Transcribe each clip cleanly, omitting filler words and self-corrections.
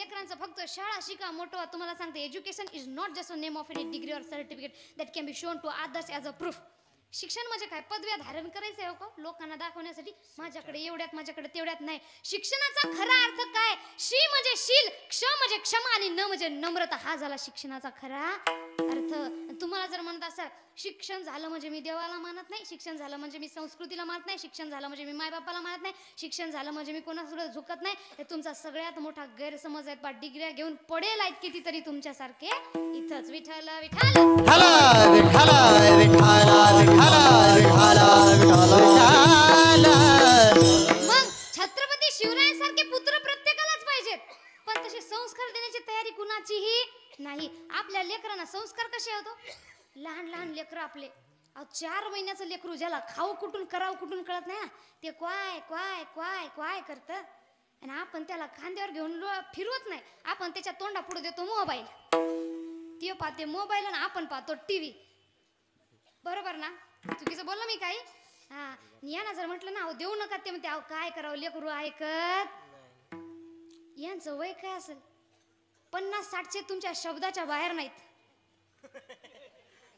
लेकरांचं फक्त शाळा शिका मोठं. तुम्हाला सांगते, education is not just a name of any degree or certificate that can be shown to others as a proof. शिक्षण म्हणजे काय? पदव्या धारण करायचं आहे का लोकांना दाखवण्यासाठी? माझ्याकडे एवढ्यात, माझ्याकडे तेवढ्यात नाही. शिक्षणाचा खरा अर्थ काय? शी म्हणजे शील, क्ष म्हणजे क्षमा आणि न म्हणजे नम्रता. हा झाला शिक्षणाचा खरा अर्थ. तुम्हाला जर म्हणत असाल शिक्षण झालं म्हणजे मी देवाला मानत नाही, शिक्षण झालं म्हणजे मी संस्कृतीला मानत नाही, शिक्षण झालं म्हणजे मी मायबापाला मानत नाही, शिक्षण झालं म्हणजे मी कोणासुद्धा झुकत नाही, हे तुमचा सगळ्यात मोठा गैरसमज आहे. डिग्र्या घेऊन पडेल आहेत कितीतरी तुमच्यासारखे इथंच. विठ्ठल विठ्ठल मग छत्रपती शिवरायांसारखे पुत्र प्रत्येकालाच पाहिजेत, पण तसे संस्कार देण्याची तयारी कुणाचीही नाही. आपल्या लेकरांना संस्कार कसे होतो? लहान लहान लेकरं आपले 4 महिन्याचं लेकरू ज्याला खाऊ कुठून करावं कुठून कळत नाही, ते क्वाय क्वाय क्वाय क्वाय करतं. आणि आपण त्याला खांद्यावर घेऊन फिरवत नाही, आपण त्याच्या तोंडा पुढे देतो मोबाईल. ते पाहते मोबाईल आणि आपण पाहतो टीव्ही. बरोबर ना? चुकीचं बोललो मी काही? हा, यांना जर म्हटलं ना देऊ नका, ते म्हणते काय करावं लेकरू ऐकत. यांचं वय काय असेल? 50-60 तुमच्या शब्दाच्या बाहेर नाहीत.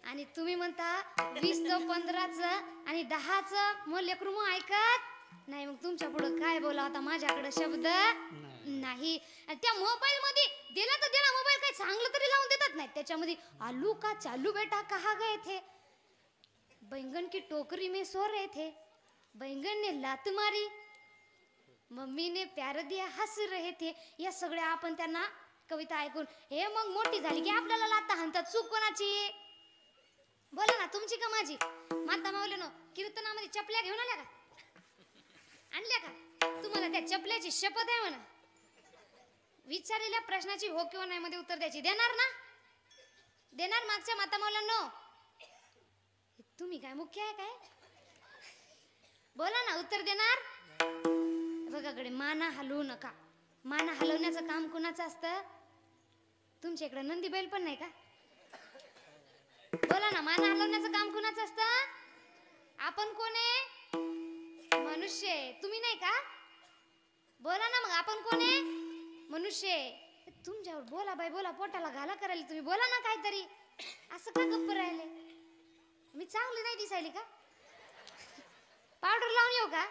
आणि तुम्ही म्हणता 20चं 15चं आणि 10चं मग लेकरू मग ऐकत नाही. मग तुमच्या पुढं काय बोला आता? माझ्याकडे शब्द नाही. त्या मोबाईल मध्ये दिला तर दिला मोबाईल, काही चांगलं तरी लावून देतात नाही. त्याच्यामध्ये आलू का चालू बेटा कहा गए थे, बैंगन की टोकरी में सो रहे थे, बैंगन ने लात मारी, मम्मी ने प्यार दिया हंस रहे थे. या सगळ्या आपण त्यांना कविता ऐकून हे मग मोठी झाली की आपल्याला लाता हाणतात. चूक कोणाची? बोला ना, तुमची का माझी? माता माऊलीनो कीर्तनामध्ये चपल्या घेऊन आल्या का? आणल्या का? तुम्हाला त्या चपल्याची शपथ आहे म्हणा. विचारलेल्या प्रश्नाची हो किंवा नाही मध्ये उत्तर द्यायची. देणार ना? देणार? मागच्या माता माऊलीनो तुम्ही काय मुख्य आहे काय? बोला ना, उत्तर देणार? बघाकडे माना हलवू नका. माना हलवण्याचं काम कुणाचं असतं? तुमच्या इकडे नंदी बैल पण नाही का? बोला ना, माना हलवण्याचं काम कुणाचं असतं? आपण कोण आहे? मनुष्य. तुम्ही नाही का? बोला ना, मग आपण कोण आहे? मनुष्य. तुमच्यावर बोला बाई बोला, पोटाला घाला करायला तुम्ही. बोला ना काहीतरी. असं का गप्प राहिले? मी चांगली नाही दिसायली का? पावडर लावून येऊ का?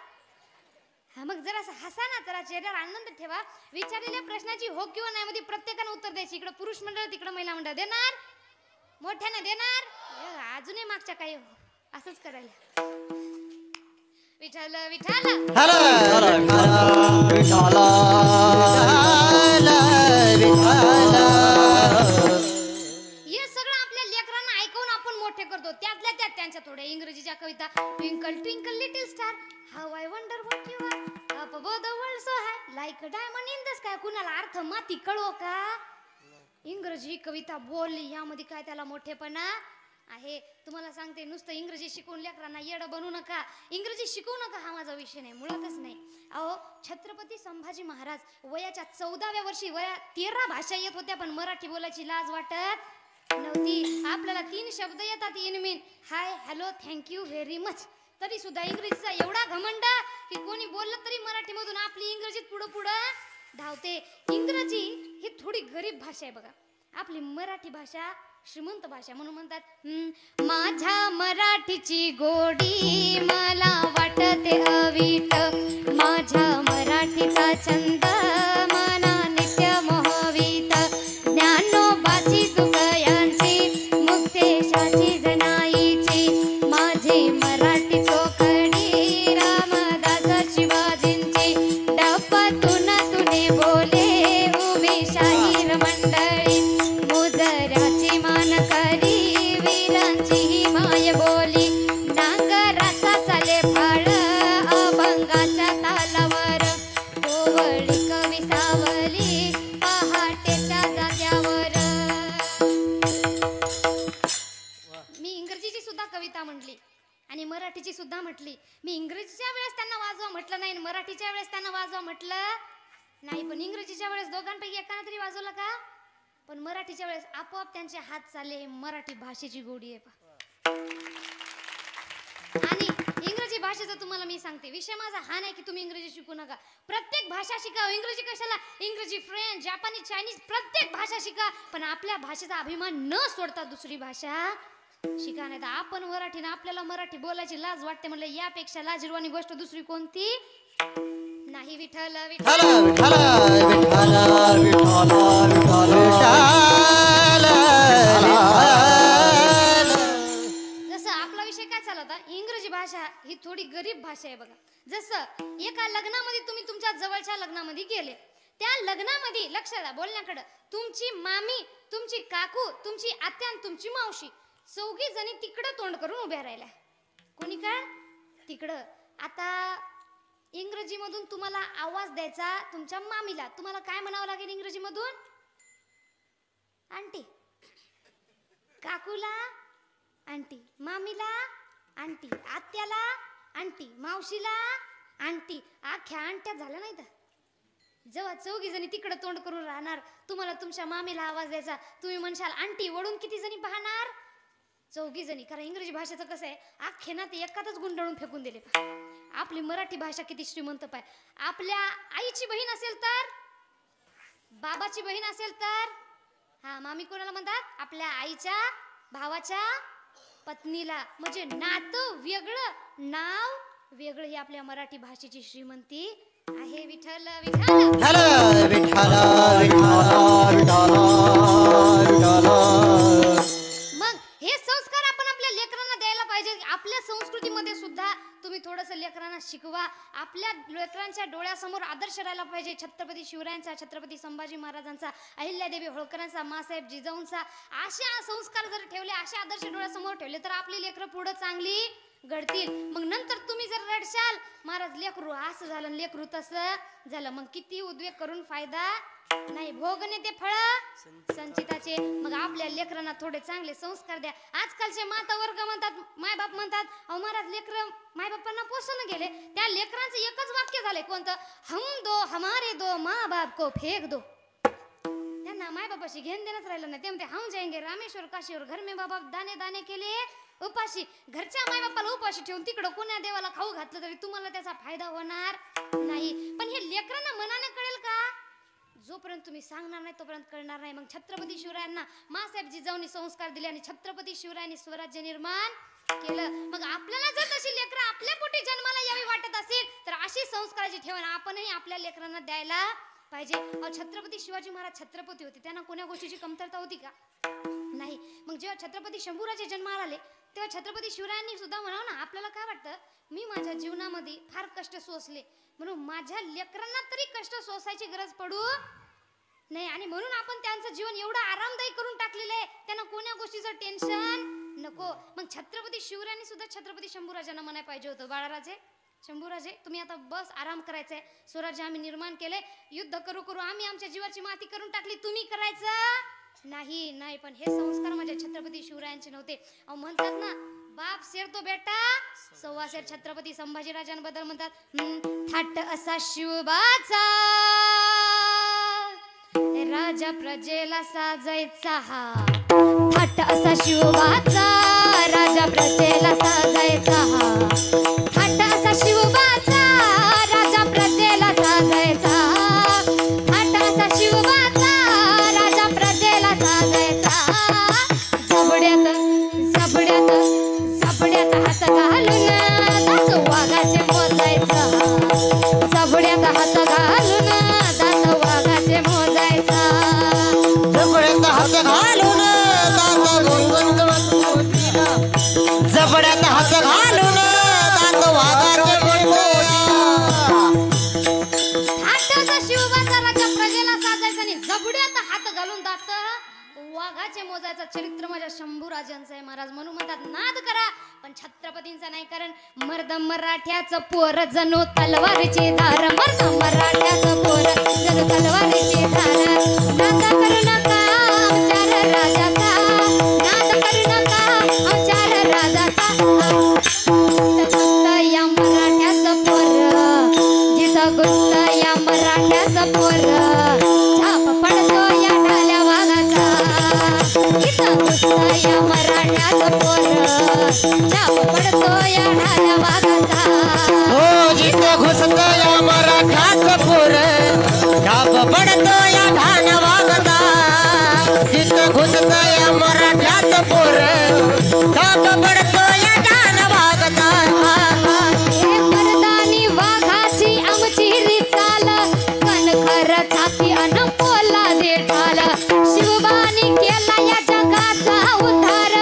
हा, मग जरा हसा ना, जरा चेहऱ्यावर आनंद ठेवा. विचारलेल्या प्रश्नाची हो किंवा नाही मध्ये प्रत्येकाने उत्तर द्यायची. इकडे पुरुष मंडळ, तिकडे महिला मंडळ. देणार? मोठ्याने देणार? अजूनही मागच्या काही असंच करायला. विठ्ठल विठ्ठल हे सगळं आपल्या लेकरांना ऐकवून आपण मोठे करतो. त्यातल्या त्यात त्यांच्या थोड्या इंग्रजीच्या कविता, twinkle twinkle little star, how I wonder what you are, up above the world so high, like a diamond in the sky. कुणाला अर्थ माती कळो का? इंग्रजी कविता बोलली यामध्ये काय त्याला मोठेपणा आहे? तुम्हाला सांगते, नुसतं इंग्रजी शिकवून लेकरांना येडं बनवू नका. इंग्रजी शिकवू नका हा माझा विषय नाही, मुळातच नाही. अहो, छत्रपती संभाजी महाराज वयाच्या 14व्या वर्षी 13 भाषा येत होत्या, पण मराठी बोलायची लाज वाटत नव्हती. आपल्याला 3 शब्द येतात, in mean, high, hello, thank you very much. तरी सुद्धा इंग्रजीचा एवढा घमंड की कोणी बोललं तरी मराठीमधून आपली इंग्रजीत पुढं पुढं धावते. इंग्रजी ही थोडी गरीब भाषा आहे बघा. आपली मराठी भाषा श्रीमंत भाषा. म्हणून म्हणतात, माझ्या मराठीची गोडी मला वाटते अवीट, माझ्या मराठीचा छंद मना नित्य मोहवीत, ज्ञानोबाची तुकयांची मुक्तेशाची जनाईची, माझी मराठी चोखडी रामदास शिवाजींची, डप्पातून तुने बोले उभी शाहीर मंडळी, मुजऱ्याची मान करी वीरांची ही माय बोली, नांगराचा चाले फाळ अभंगाच्या तालावर, कोवळी कवी सावली पहाटेच्या जात्यावर. मी इंग्रजीची सुद्धा कविता म्हटली आणि मराठीची सुद्धा म्हटली. मी इंग्रजीच्या वेळेस त्यांना वाजवा म्हटलं नाही, मराठीच्या वेळेस त्यांना वाजवा म्हटलं नाही. पण इंग्रजीच्या वेळेस दोघांपैकी एकानं तरी वाजवलं का? पण मराठीच्या वेळेस आपोआप त्यांचे हात चालले. हे मराठी भाषेची गोडी आहे. आणि इंग्रजी भाषेचं तुम्हाला मी सांगते. विषय माझा हा नाही की तुम्ही इंग्रजी शिकू नका. प्रत्येक भाषा शिका. इंग्रजी कशाला, इंग्रजी, फ्रेंच, जापानी, चायनीज प्रत्येक भाषा शिका. पण आपल्या भाषेचा अभिमान न सोडता दुसरी भाषा शिका. नाही तर आपण मराठीनं आपल्याला मराठी बोलायची लाज वाटते म्हणलं, यापेक्षा लाजिरवाणी गोष्ट दुसरी कोणती नाही. विठ्ठल विठ्ठल विठ्ठल विठ्ठल विठ्ठल जसं आपला विषय काय चालला होता, इंग्रजी भाषा ही थोडी गरीब भाषा आहे बघा. जसं एका लग्नामध्ये तुम्ही तुमच्या जवळच्या लग्नामध्ये गेले, त्या लग्नामध्ये लक्ष द्या बोलण्याकडं, तुमची मामी, तुमची काकू, तुमची आत्या आणि तुमची मावशी चौघी जणी तिकडं तोंड करून उभ्या राहिल्या. कोणी काय तिकडं. आता इंग्रजी मधून तुम्हाला आवाज द्यायचा तुमच्या मामीला, तुम्हाला काय म्हणावं लागेल इंग्रजी मधून? आंटी. काकूला आंटी, मामीला आंटी, आत्याला आंटी, मावशीला आंटी. आख्या आंट्या झाल्या नाही तर. जेव्हा चौघी जणी तिकडे तोंड करून राहणार, तुम्हाला तुमच्या मामीला आवाज द्यायचा, तुम्ही म्हणशाल आंटी, वळून किती जणी पाहणार? चौघी जणी. कारण इंग्रजी भाषेचं कसं आहे, आखे ना ते एकातच गुंडाळून फेकून दिले. आपली मराठी भाषा किती श्रीमंत पाय. आपल्या आईची बहीण असेल तर, बाबाची बहीण असेल तर, हा मामी कोणाला म्हणतात? आपल्या आईच्या भावाच्या पत्नीला. म्हणजे नातं वेगळं, नाव वेगळं. ही आपल्या मराठी भाषेची श्रीमंती आहे. विठ्ठल विठ्ठल विठ्ठल विठ्ठल विठ्ठल. मग हे संस्कार आपण आपल्या लेकरांना द्यायला पाहिजे. आपल्या संस्कृतीमध्ये सुद्धा तुम्ही थोडंसं लेकरांना शिकवा. आपल्या लेकरांच्या डोळ्यासमोर आदर्श राहायला पाहिजे छत्रपती शिवरायांचा, छत्रपती संभाजी महाराजांचा, अहिल्यादेवी होळकरांचा, मासाहेब जिजाऊंचा. अशा संस्कार जर ठेवले, अशा आदर्श डोळ्यासमोर ठेवले तर आपली लेकरं पुढे चांगली घडतील. मग नंतर तुम्ही जर रडशाल, महाराज लेकरू असं झालं, लेकरू तसं झालं, मग किती उद्वेग करून फायदा नाही. भोगणे ते फळ संचिताचे. मग आपल्या लेकरांना थोडे चांगले संस्कार द्या. आजकालचे माता वर्ग म्हणतात, मायबाप म्हणतात, अहो महाराज लेकर मायबापांना पोषण गेले. त्या लेकरांचं एकच वाक्य झालंय, कोणतं? हम दो हमारे दो माँ बाप को फेक दो. त्यांना मायबापाशी घेण देणंच राहिलं नाही. ते म्हणते हम जाएंगे रामेश्वर काशीवर, घर में बाबा दाने दाने केले उपाशी. घरच्या मायबापाला उपाशी ठेवून तिकडं कोण्या देवाला खाऊ घातलं तरी तुम्हाला त्याचा फायदा होणार नाही. पण हे लेकरांना मनाने कळेल का? जोपर्यंत तुम्ही सांगणार नाही तोपर्यंत कळणार नाही. मग छत्रपती शिवरायांना मासाहेब जिजाऊंनी संस्कार दिले आणि छत्रपती शिवरायांनी स्वराज्य निर्माण केलं. मग आपल्याला जर तशी लेकरं आपल्या पोटी जन्माला यावी वाटत असेल तर अशी संस्काराची ठेवण आपणही आपल्या लेकरांना द्यायला पाहिजे. छत्रपती शिवाजी महाराज छत्रपती होते, त्यांना कोण्या गोष्टीची कमतरता होती का? नाही. मग जेव्हा छत्रपती शंभूराजे जन्माला आले तेव्हा छत्रपती शिवरायांनी सुद्धा म्हणावं ना, आपल्याला काय वाटतं, मी माझ्या जीवनामध्ये फार कष्ट सोसले, म्हणून माझ्या लेकरांना तरी कष्ट सोसायची गरज पडू नाही. आणि म्हणून आपण त्यांचं जीवन एवढं आरामदायी करून टाकलेलं आहे, त्यांना कोण्या गोष्टीचं टेन्शन नको. मग छत्रपती शिवरायांनी सुद्धा छत्रपती शंभूराजांना म्हणायला पाहिजे होतं, बाळाराजे, शंभूराजे तुम्ही आता बस आराम करायचंय, स्वराज्य आम्ही निर्माण केले, युद्ध करू करू आम्ही आमच्या जीवाची माती करून टाकली, तुम्ही करायचं नाही. नाही, पण हे संस्कार माझ्या छत्रपती शिवरायांचे नव्हते. अहो म्हणतात ना, बाप शेर तो बेटा सव्वा शेर. छत्रपती संभाजीराजांबद्दल म्हणतात, थाट असा शिवबाचा राजा प्रजेला साजायचा. हा थाट असा शिवबाचा राजा प्रजेला साजायचा. हा थाट असा शिवबाचा राजा प्रजेला साजायचा. थाट असा शिवबाचा राजा प्रजेला साजायचा. झबड्यात झबड्यात झबड्यात हात घालून दात वाघाचे मोजायचा. झबड्यात हात घालून दात वाघाचे मोजायचा. झबड्यात हात घालून जबड्यात हात घालून दात वाघाचे थाटाचा शिवबाचा राजा प्रजेला साजायचा आणि जबड्यात हात घालून दात वाघाचे मोजायचा. चरित्र माझ्या शंभूराजांचं आहे महाराज. म्हणून म्हणतात नाद करा पण छत्रपतींचा नाही, कारण मर्द मराठ्याचं पोर जणू तलवारीची धार. मर्द मराठ्याचं पोर जणू तलवारीची धार. नाद करू नका आमच्या राजाचा, नाद करू नका आमच्या राजाचा. या मराठ्याचं पोर जिथं गुस्त या मराठ्याचं पोर छाप पडतो या ढाल्या वाघाचा. जिथं गुस्त या मराठ्या मराठ्याचं पोर छाप पडतो या ढाल्या वाघाचा हो जिथं घुसत या मराठ्याचं पोर छाप पडतो या ढाल वागता जिथं घुसत या मराठ्याचं पोर छाप पडतो या ढाल वागता हे मर्दानी वाघाची आमची रिचाल कणखर छाती अन पोला देठाल शिवबानी केला या जगाचा उद्धार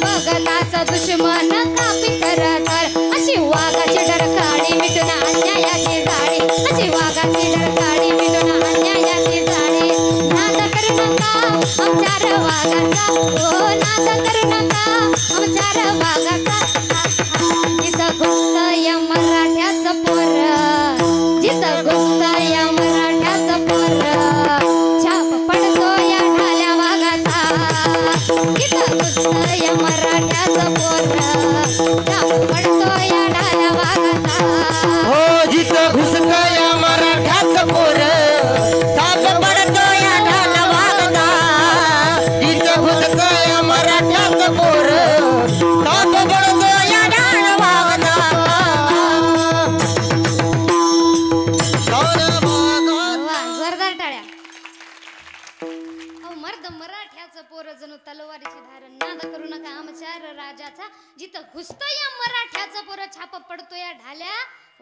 बघताचा दुश्मन कापी करकर अशी वाघाची डरकाळी मिटून अन्यायाची जाळी अशी वाघाची डरकाळी मिटून अन्यायाची जाळी नाद करू नका आमच्या वाघाचा हो नाद करू नका आमच्या वाघाचा जिथं घुसत या मराठ्याचं पोर जिथं घुसत या मराठ्याचं पोर छाप पडतो या ढाल्या वाघाचा जिथं घुसत या मराठ्याचं पोर छाप पडतो या ढाल्या वाघाचा हो जिथं घुसत या मराठ्याचं पोर छाप पडतो या ढाल वागता जिथं घुसत या मराठ्याचं पोर छाप पडतो या ढाल वागता वा, जोरदार टाळ्या अहो मर्द मराठ्याचं पोर जणू तलवारीची धार नाद करू नका आमच्या राजाचा जिथं घुसत या मराठ्याचं पोर छाप पडतो या ढाल्या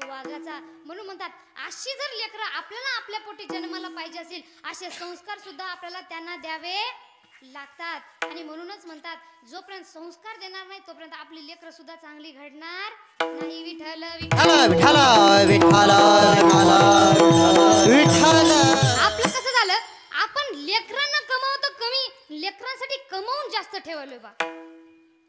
वाघाचा म्हणून म्हणतात अशी जर लेकरं आपल्याला आपल्या पोटी जन्माला पाहिजे असेल असे संस्कार सुद्धा आपल्याला त्यांना द्यावे लागतात आणि म्हणूनच म्हणतात जोपर्यंत संस्कार देणार नाही तोपर्यंत आपली लेकरं सुद्धा चांगली घडणार नाही विठ्ठल विठ्ठल विठ्ठल विठ्ठल विठ्ठल आपलं कसं झालं आपण लेकरांना कमावतो कमी लेकरांसाठी कमावून जास्त ठेवलोय बा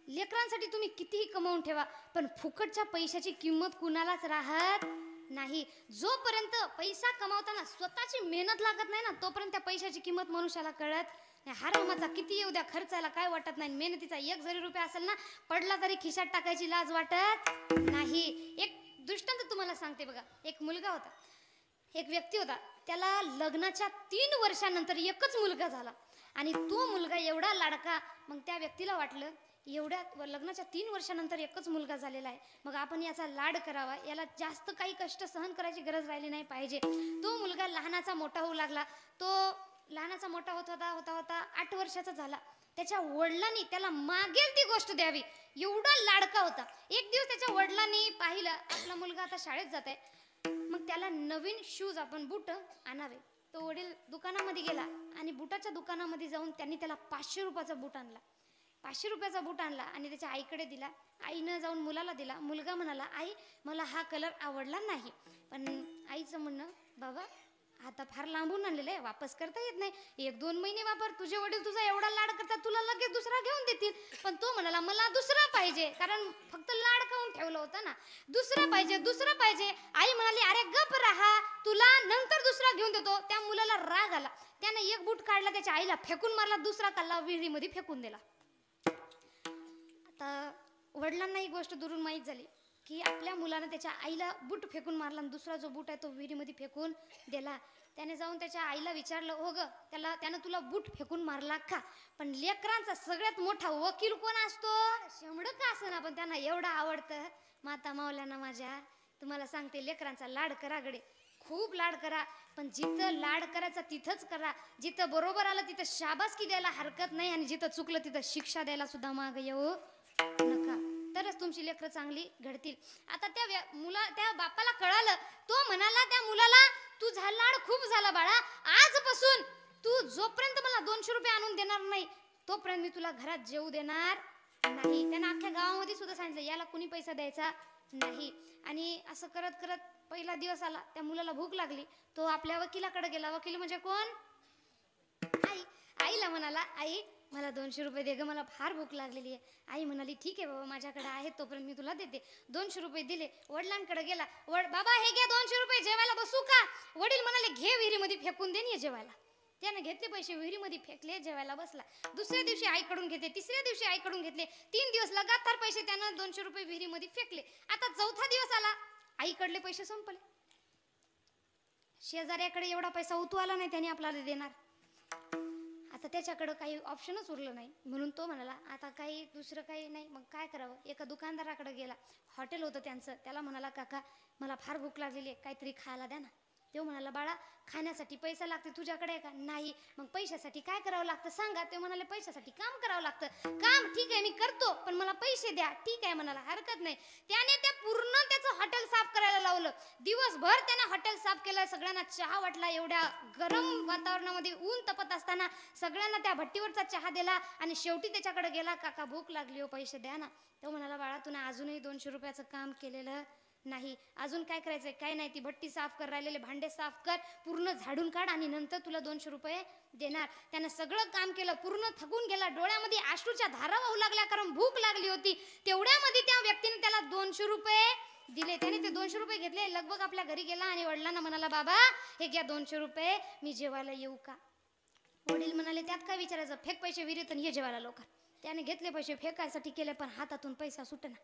लेकरांसाठी तुम्ही कितीही कमावून ठेवा पण फुकटच्या पैशाची किंमत कुणालाच राहत नाही जोपर्यंत पैसा कमावताना स्वतःची मेहनत लागत नाही ना तोपर्यंत त्या पैशाची किंमत मनुष्याला कळत नाही हरामाचा किती येऊ द्या खर्चाला काय वाटत नाही मेहनतीचा एक जरी रुपया असेल ना पडला तरी खिशात टाकायची लाज वाटत नाही एक दृष्टांत तुम्हाला सांगते बघा एक मुलगा होता एक व्यक्ती होता त्याला लग्नाच्या 3 वर्षानंतर एकच मुलगा झाला आणि तो मुलगा एवढा लाडका मग त्या व्यक्तीला वाटलं एवढ्या लग्नाच्या 3 वर्षानंतर एकच मुलगा झालेला आहे मग आपण याचा लाड करावा याला जास्त काही कष्ट सहन करायची गरज राहिली नाही पाहिजे तो मुलगा लहानाचा मोठा होऊ लागला तो लहानाचा मोठा होता 8 वर्षाचा झाला त्याच्या वडिलांनी त्याला मागेल ती गोष्ट द्यावी एवढा लाडका होता एक दिवस त्याच्या वडिलांनी पाहिलं आपला मुलगा आता शाळेत जात आहे मग त्याला नवीन शूज आपण बूट आणावे तो वडील दुकानामध्ये गेला आणि बुटाच्या दुकानामध्ये जाऊन त्यांनी त्याला 500 रुपयाचा बूट आणला 500 रुपयाचा बूट आणला आणि त्याच्या आईकडे दिला आईनं जाऊन मुलाला दिला मुलगा म्हणाला आई मला हा कलर आवडला नाही पण आईचं म्हणणं बाबा आता फार लांबून आणलेलं आहे वापस करता येत नाही 1-2 महिने वापर तुझे वडील तुझा एवढा लाड करतात तुला लगेच दुसरा घेऊन देतील पण तो म्हणाला मला दुसरा पाहिजे कारण फक्त लाड खाऊन ठेवलं होतं ना दुसरा पाहिजे आई म्हणाली अरे गप राहा तुला नंतर दुसरा घेऊन देतो त्या मुलाला राग आला त्यानं एक बूट काढला त्याच्या आईला फेकून मारला दुसरा कल्ला विहिरीमध्ये फेकून दिला आता वडिलांना ही गोष्ट दुरून माहीत झाली की आपल्या मुलानं त्याच्या आईला बूट फेकून मारला आणि दुसरा जो बूट आहे तो विहिरीमध्ये फेकून दिला त्याने जाऊन त्याच्या आईला विचारलं हो ग त्यानं तुला बूट फेकून मारला का पण लेकरांचा सगळ्यात मोठा वकील कोण असतो शेमडं का असं पण त्यांना एवढं आवडतं माता मावल्यांना माझ्या तुम्हाला सांगते लेकरांचा लाड करा गडे खूप लाड करा पण जिथं लाड करायचा तिथंच करा जिथं बरोबर आलं तिथं शाबासकी द्यायला हरकत नाही आणि जिथं चुकलं तिथं शिक्षा द्यायला सुद्धा माग येऊ नका तरच तुमची लेकरं चांगली घडतील आता त्या बापाला कळालं तो म्हणाला त्या मुलाला तू लाड खूप झाला बाळा आजपासून तू जोपर्यंत मला 200 रुपये आणून देणार नाही तोपर्यंत मी तुला घरात जेवू देणार नाही त्यानं अख्ख्या गावामध्ये सुद्धा सांगितलं याला कुणी पैसा द्यायचा नाही आणि असं करत करत पहिला दिवस आला त्या मुलाला भूक लागली तो आपल्या वकिलाकडे गेला वकील म्हणजे कोण आईला म्हणाला आई मला 200 रुपये दे ग मला फार भूक लागलेली आहे आई म्हणाली ठीक आहे बाबा माझ्याकडे आहे तोपर्यंत मी तुला देते 200 रुपये दिले वडिलांकडे गेला बाबा हे घ्या 200 रुपये जेवायला बसू का वडील म्हणाले घे विहिरीमध्ये फेकून दे जेवायला त्याने घेतले पैसे विहिरीमध्ये फेकले जेवायला बसला दुसऱ्या दिवशी आईकडून घेतले तिसऱ्या दिवशी आईकडून घेतले 3 दिवस लगातार पैसे त्यानं 200 रुपये विहिरीमध्ये फेकले आता चौथा दिवस आला आईकडले पैसे संपले शेजाऱ्याकडे एवढा पैसा उतू आला नाही त्याने आपल्याला देणार आता त्याच्याकडं काही ऑप्शनच उरलं नाही, म्हणून तो म्हणाला आता काही दुसरं काही नाही, मग काय करावं. एका दुकानदाराकडे गेला, हॉटेल होतं त्यांचं. त्याला म्हणाला, काका मला फार भूक लागलेली आहे, काहीतरी खायला द्या ना. तो म्हणाला, बाळा खाण्यासाठी पैसा लागते, तुझ्याकडे आहे का? नाही. मग पैशासाठी काय करावं लागतं सांगा. ते म्हणाले, पैशासाठी काम करावं लागतं. काम ठीक आहे मी करतो, पण मला पैसे द्या. ठीक आहे म्हणाला, हरकत नाही. त्याने त्या पूर्ण त्याचं हॉटेल साफ करायला लावलं. दिवसभर त्याने हॉटेल साफ केलं. सगळ्यांना चहा वाटला. एवढ्या गरम वातावरणामध्ये ऊन तपत असताना सगळ्यांना त्या भट्टीवरचा चहा दिला आणि शेवटी त्याच्याकडे गेला, काका भूक लागली हो, पैसे द्या ना. तो म्हणाला, बाळा तुने अजूनही 200 रुपयाचं काम केलेलं नाही, अजून काय करायचंय? काय नाही, ती भट्टी साफ कर, राहिलेले भांडे साफ कर, पूर्ण झाडून काढ आणि नंतर तुला 200 रुपये देणार. त्यानं सगळं काम केलं, पूर्ण थकून गेला. डोळ्यामध्ये अश्रूच्या धारा वाहू लागल्या, कारण भूक लागली होती. तेवढ्यामध्ये त्या व्यक्तीने त्याला 200 रुपये दिले. त्याने ते 200 रुपये घेतले, लगभग आपल्या घरी गेला आणि वडिलांना म्हणाला, बाबा हे घ्या 200 रुपये, मी जेवायला येऊ का? वडील म्हणाले, त्यात काय विचारायचं, फेक पैसे विहिरीत आणि ये जेवायला लवकर. त्याने घेतले पैसे, फेकायसाठी केले, पण हातातून पैसा सुटेना.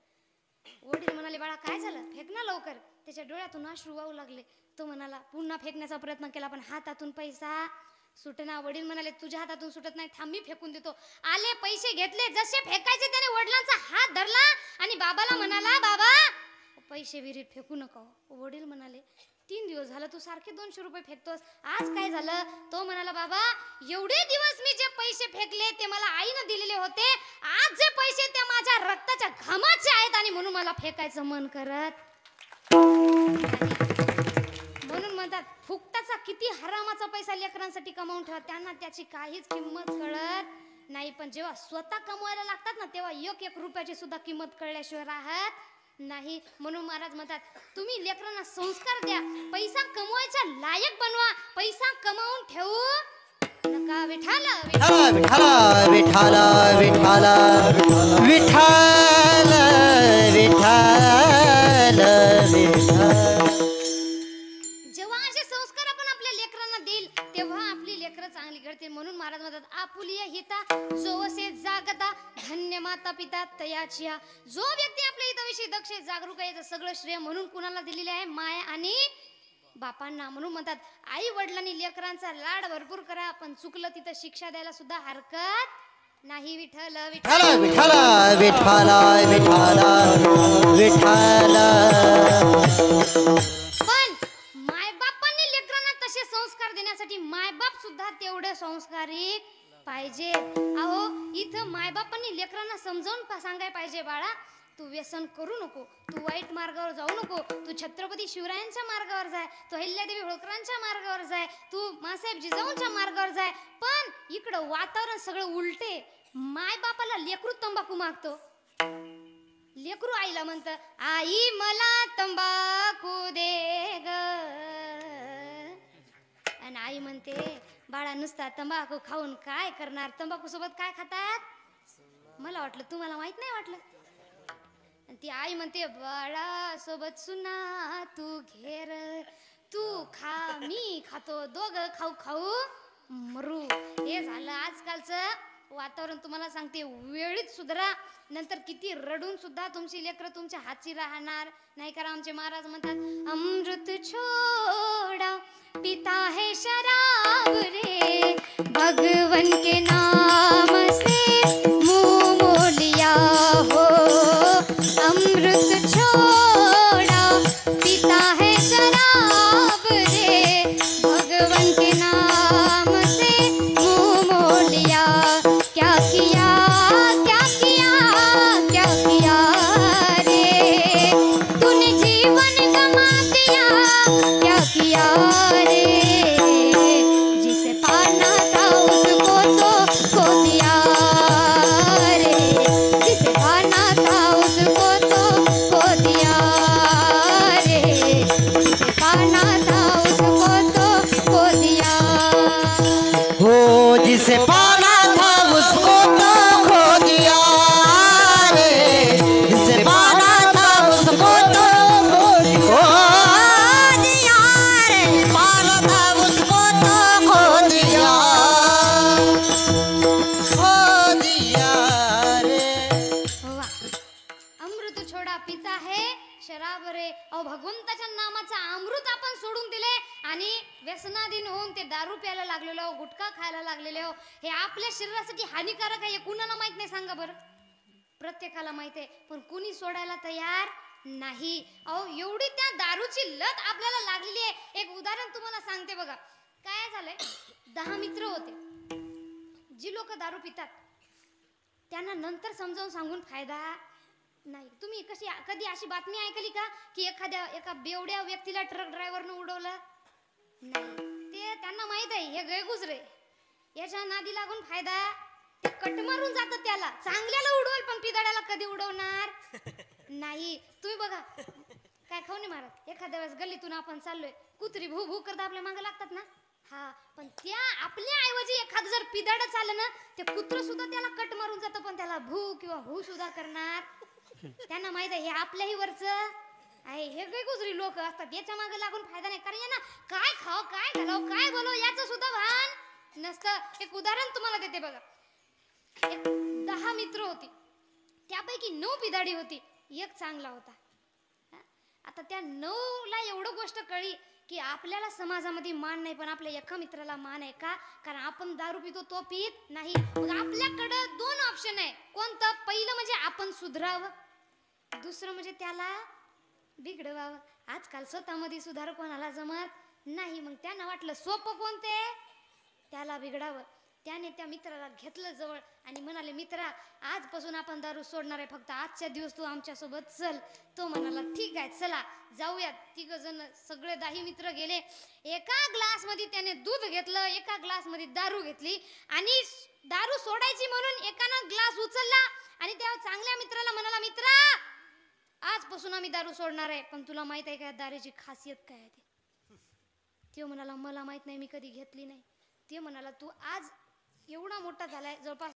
वडील म्हणाले, बाळा काय झालं, फेक ना लवकर. त्याच्या डोळ्यातून अश्रू वाहू लागले. तो म्हणाला, पुन्हा फेकण्याचा प्रयत्न केला, पण हातातून पैसा सुटेना. वडील म्हणाले, तुझ्या हातातून सुटत नाही, थांब मी फेकून देतो. आले, पैसे घेतले, जसे फेकायचे त्याने वडिलांचा हात धरला आणि बाबाला म्हणाला, बाबा पैसे विहिरीत फेकू नका. वडील म्हणाले, 3 दिवस झालं तू सारखे 200 रुपये फेकतोस, आज काय झालं? तो म्हणाला, बाबा एवढे दिवस मी जे पैसे फेकले ते मला आईनं दिलेले होते, आज जे पैसे ते माझ्या रक्ताच्या घामाचे आहेत आणि म्हणून मला फेकायचं मन करत. म्हणून म्हणतात, फुकटाचा किती हरामाचा पैसा लेकरांसाठी कमावून ठेवा, त्यांना त्याची काहीच किंमत कळत नाही. पण जेव्हा स्वतः कमवायला लागतात ना, तेव्हा 1-1 रुपयाची सुद्धा किंमत कळल्याशिवाय राहत नाही. म्हणून महाराज म्हणतात, तुम्ही लेकरांना संस्कार द्या, पैसा कमवायच्या लायक बनवा, पैसा कमावून ठेवू नका. विठाल विठाल विठाल विठाल विठाल विठाल विठाल. जेव्हा असे संस्कार आपण आपल्या लेकरांना देईल, तेव्हा आपली लेकरं चांगली घडतील. म्हणून महाराज म्हणतात, आपुलिया हिता जोवसे जागता, धन्य माता पिता तयाची. जो व्यक्ती आपल्या हिताविषयी दक्ष जागरूक आहे, सगळं श्रेय म्हणून कुणाला दिलेले आहे? माया आणि बापांना. म्हणून म्हणतात, आई वडिलांनी लेकरांचा लाड भरपूर करा, पण चुकलं तिथं शिक्षा द्यायला सुद्धा हरकत नाही. विठ्ठल विठाल विठाल विठाल विठाल विठाल. पण मायबापांनी लेकरांना तसे संस्कार देण्यासाठी मायबाप सुद्धा तेवढे संस्कारिक पाहिजे. अहो इथं मायबापांनी लेकरांना समजावून सांगाय पाहिजे, बाळा तू व्यसन करू नको, तू वाईट मार्गावर जाऊ नको, तू छत्रपती शिवरायांच्या मार्गावर जाय, तू अहिल्यादेवी होळकरांच्या मार्गावर जाय, तू मासाहेब जिजाऊंच्या मार्गावर जाय. पण इकडं वातावरण सगळं उलटे. माय बापाला लेकरू तंबाखू मागतो, लेकरू आईला म्हणतं, आई मला तंबाखू दे ग, आणि आई म्हणते, बाळा नुसता तंबाखू खाऊन काय करणार, तंबाखू सोबत काय खातात? मला वाटलं तुम्हाला माहित नाही वाटलं. आणि ती आई म्हणते, बाळा सोबत सुना तू घेर, तू खा मी खातो, दोघं खाऊ खाऊ मरू. हे झालं आजकालचं वातावरण. तुम्हाला सांगते, वेळीच सुधरा, नंतर किती रडून सुद्धा तुमची लेकरं तुमच्या हातची राहणार नाही. कारण आमचे महाराज म्हणतात, अमृत छोड़ा पिता है शराब रे, भगवन के नाम से मुंह मोड़ लिया हो, अमृत छोड़ा पिता है शराब रे, भगवन के नाम से मुंह मोड़ लिया, क्या किया क्या किया क्या किया रे, तूने जीवन गंवा दिया, क्या किया रे, जिसे पाना था उसको तो खो दिया रे, जिसे पाना था उसको तो खो दिया रे, जिसे पाना था उसको तो खो दिया. हो जिसे पाना था उसको तो खो दिया रे, जिसे पाना था उसको तो खो दिया रे, पाना था उसको तो खो दिया रे. वाह. अमृत छोड़ा पिता है शराब रे, अहो भगवंताच्या नामाचं अमृत आपण सोडून दिले आणि व्यसनाधीन होऊन ते दारू प्यायला लागलेलो हो, गुटखा खायला लागलेले हो. हे आपल्या शरीरासाठी हानिकारक आहे. हे कुणाला माहित नाही सांगा बरं? प्रत्येकाला माहित आहे, पण कुणी सोडायला तयार नाही. अहो एवढी त्या दारूची लत आपल्याला लागलेली आहे. एक उदाहरण तुम्हाला सांगते बघा. काय झालंय, 10 मित्र होते. जी लोक दारू पितात त्यांना नंतर समजावून सांगून फायदा नाही. तुम्ही कधी अशी बातमी ऐकली का की एका बेवड्या व्यक्तीला ट्रक ड्रायव्हरनं उडवलं? नाही. ते त्यांना माहित आहे हे गैगुजरे, याच्या नादी लागून फायदा. ते कट मारून जातात त्याला. चांगल्याला उडवल पण पिदाड्याला कधी उडवणार नाही. तुम्ही बघा काय खाऊ नाही मारत. एखाद्या वेळेस गल्लीतून आपण चाललोय, कुत्री भू भू करता आपल्या मागे लागतात ना. हा, पण त्या आपल्या ऐवजी एखादं जर पिदाड चाललं ना, ते कुत्र सुद्धा त्याला कट मारून जातं, पण त्याला भू किंवा हू सुद्धा करणार. त्यांना माहित आहे हे आपल्याही वरच आहे. हे गैगुजरी लोक असतात, याच्या मागे लागून फायदा नाही. कारण यांना काय खाव, काय घालाव, काय बोलाव याचं सुद्धा भान नसतं. एक उदाहरण तुम्हाला देते बघा. 10 मित्र होती, त्यापैकी 9 पिदाडी होती, एक चांगला होता. आता त्या 9ला एवढं गोष्ट कळली की आपल्याला समाजामध्ये मान नाही, पण आपल्या एका मित्राला मान आहे. का? कारण आपण दारू पितो, तो पित नाही. मग आपल्याकडं 2 ऑप्शन आहे. कोणतं? पहिलं म्हणजे आपण सुधरावं, दुसरं म्हणजे त्याला बिघडवावं. आजकाल स्वतःमध्ये सुधार कोणाला जमत नाही. मग त्यांना वाटलं सोपं कोणते? त्याला बिघडावं. त्याने त्या मित्राला घेतलं जवळ आणि म्हणाले, मित्रा आजपासून आपण दारू सोडणार आहे, फक्त आजच्या दिवस तू आमच्या सोबत चल. तो म्हणाला ठीक आहे चला जाऊयात. 3 जण सगळे 10 मित्र गेले. एका ग्लास मध्ये त्याने दूध घेतलं, एका ग्लास मध्ये दारू घेतली आणि दारू सोडायची म्हणून एकानं ग्लास उचलला आणि त्या चांगल्या मित्राला म्हणाला, मित्रा आजपासून आम्ही दारू सोडणार आहे, पण तुला माहित आहे का दारूची खासियत काय आहे? ते म्हणाला मला माहित नाही, मी कधी घेतली नाही. ते म्हणाला तू आज एवढा मोठा झालाय, जवळपास